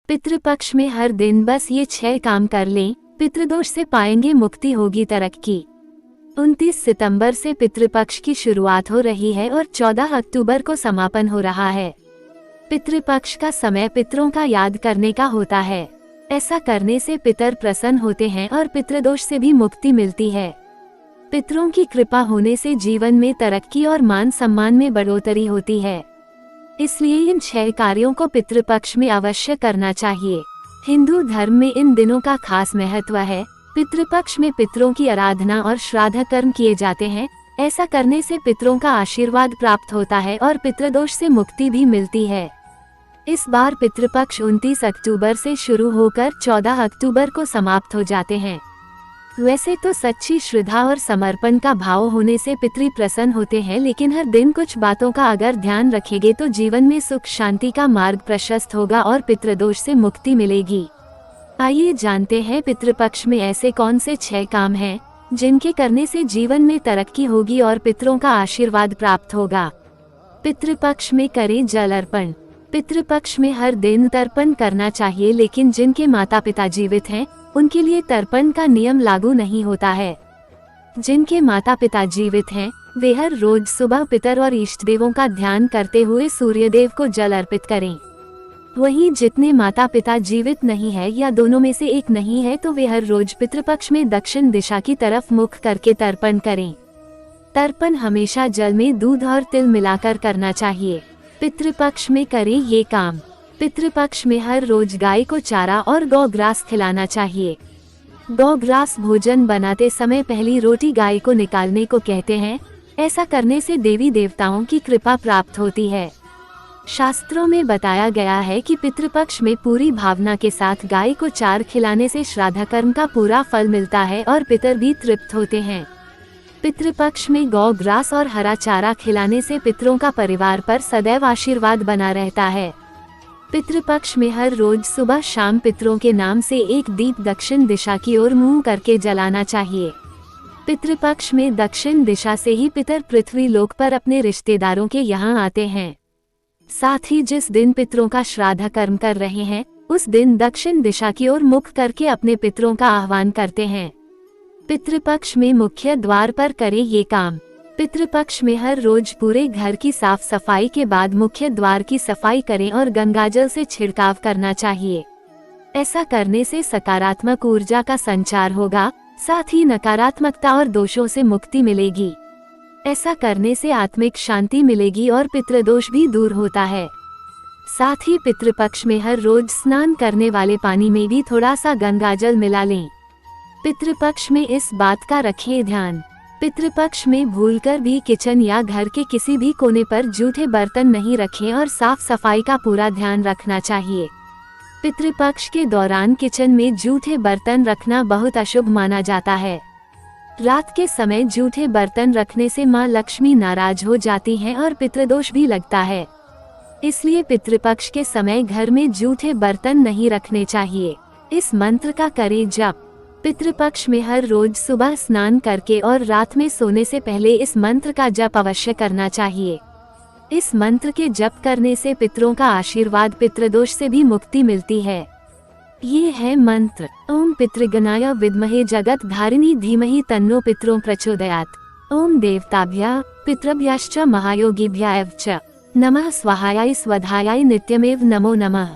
पितृपक्ष में हर दिन बस ये 6 काम कर लें, पितृदोष से पाएंगे मुक्ति, होगी तरक्की। 29 सितंबर से पितृपक्ष की शुरुआत हो रही है और 14 अक्टूबर को समापन हो रहा है। पितृपक्ष का समय पितरों का याद करने का होता है। ऐसा करने से पितर प्रसन्न होते हैं और पितृदोष से भी मुक्ति मिलती है। पितरों की कृपा होने से जीवन में तरक्की और मान सम्मान में बढ़ोतरी होती है। इसलिए इन 6 कार्यों को पितृपक्ष में अवश्य करना चाहिए। हिंदू धर्म में इन दिनों का खास महत्व है। पितृपक्ष में पितरों की आराधना और श्राद्ध कर्म किए जाते हैं। ऐसा करने से पितरों का आशीर्वाद प्राप्त होता है और पितृदोष से मुक्ति भी मिलती है। इस बार पितृपक्ष 29 अक्टूबर से शुरू होकर 14 अक्टूबर को समाप्त हो जाते हैं। वैसे तो सच्ची श्रद्धा और समर्पण का भाव होने से पितृ प्रसन्न होते हैं, लेकिन हर दिन कुछ बातों का अगर ध्यान रखेंगे तो जीवन में सुख शांति का मार्ग प्रशस्त होगा और पितृदोष से मुक्ति मिलेगी। आइए जानते हैं पितृपक्ष में ऐसे कौन से 6 काम हैं जिनके करने से जीवन में तरक्की होगी और पितरों का आशीर्वाद प्राप्त होगा। पितृपक्ष में करें जल अर्पण। पितृपक्ष में हर दिन तर्पण करना चाहिए, लेकिन जिनके माता पिता जीवित हैं उनके लिए तर्पण का नियम लागू नहीं होता है। जिनके माता पिता जीवित हैं वे हर रोज सुबह पितर और इष्ट देवों का ध्यान करते हुए सूर्यदेव को जल अर्पित करें। वहीं जितने माता पिता जीवित नहीं है या दोनों में से एक नहीं है तो वे हर रोज पितृपक्ष में दक्षिण दिशा की तरफ मुख करके तर्पण करें। तर्पण हमेशा जल में दूध और तिल मिलाकर करना चाहिए। पितृपक्ष में करें ये काम। पितृपक्ष में हर रोज गाय को चारा और गौग्रास खिलाना चाहिए। गौग्रास भोजन बनाते समय पहली रोटी गाय को निकालने को कहते हैं। ऐसा करने से देवी देवताओं की कृपा प्राप्त होती है। शास्त्रों में बताया गया है कि पितृपक्ष में पूरी भावना के साथ गाय को चार खिलाने से श्राद्ध कर्म का पूरा फल मिलता है और पितर भी तृप्त होते हैं। पितृपक्ष में गौ ग्रास और हरा चारा खिलाने से पितरों का परिवार पर सदैव आशीर्वाद बना रहता है। पितृपक्ष में हर रोज सुबह शाम पितरों के नाम से एक दीप दक्षिण दिशा की ओर मुंह करके जलाना चाहिए। पितृपक्ष में दक्षिण दिशा से ही पितर पृथ्वी लोक पर अपने रिश्तेदारों के यहाँ आते हैं। साथ ही जिस दिन पितरों का श्राद्ध कर्म कर रहे हैं उस दिन दक्षिण दिशा की ओर मुख करके अपने पितरों का आह्वान करते हैं। पितृपक्ष में मुख्य द्वार पर करें ये काम। पितृपक्ष में हर रोज पूरे घर की साफ सफाई के बाद मुख्य द्वार की सफाई करें और गंगाजल से छिड़काव करना चाहिए। ऐसा करने से सकारात्मक ऊर्जा का संचार होगा, साथ ही नकारात्मकता और दोषों से मुक्ति मिलेगी। ऐसा करने से आत्मिक शांति मिलेगी और पितृदोष भी दूर होता है। साथ ही पितृपक्ष में हर रोज स्नान करने वाले पानी में भी थोड़ा सा गंगाजल मिला लें। पितृपक्ष में इस बात का रखें ध्यान। पितृपक्ष में भूलकर भी किचन या घर के किसी भी कोने पर जूठे बर्तन नहीं रखें और साफ सफाई का पूरा ध्यान रखना चाहिए। पितृपक्ष के दौरान किचन में जूठे बर्तन रखना बहुत अशुभ माना जाता है। रात के समय जूठे बर्तन रखने से माँ लक्ष्मी नाराज हो जाती हैं और पितृदोष भी लगता है। इसलिए पितृपक्ष के समय घर में जूठे बर्तन नहीं रखने चाहिए। इस मंत्र का करें जप। पितृपक्ष में हर रोज सुबह स्नान करके और रात में सोने से पहले इस मंत्र का जप अवश्य करना चाहिए। इस मंत्र के जप करने से पितरों का आशीर्वाद, पितृदोष से भी मुक्ति मिलती है। ये है मंत्र। ओम पितृगणाय विद्महे जगत धारिणी धीमहि तन्नो पितरों प्रचोदयात्। ओम देवताभ्यः पितृभ्यश्च महायोगिभ्यः च नमः स्वाहाय स्वधायाय नित्यमेव नमो नमः।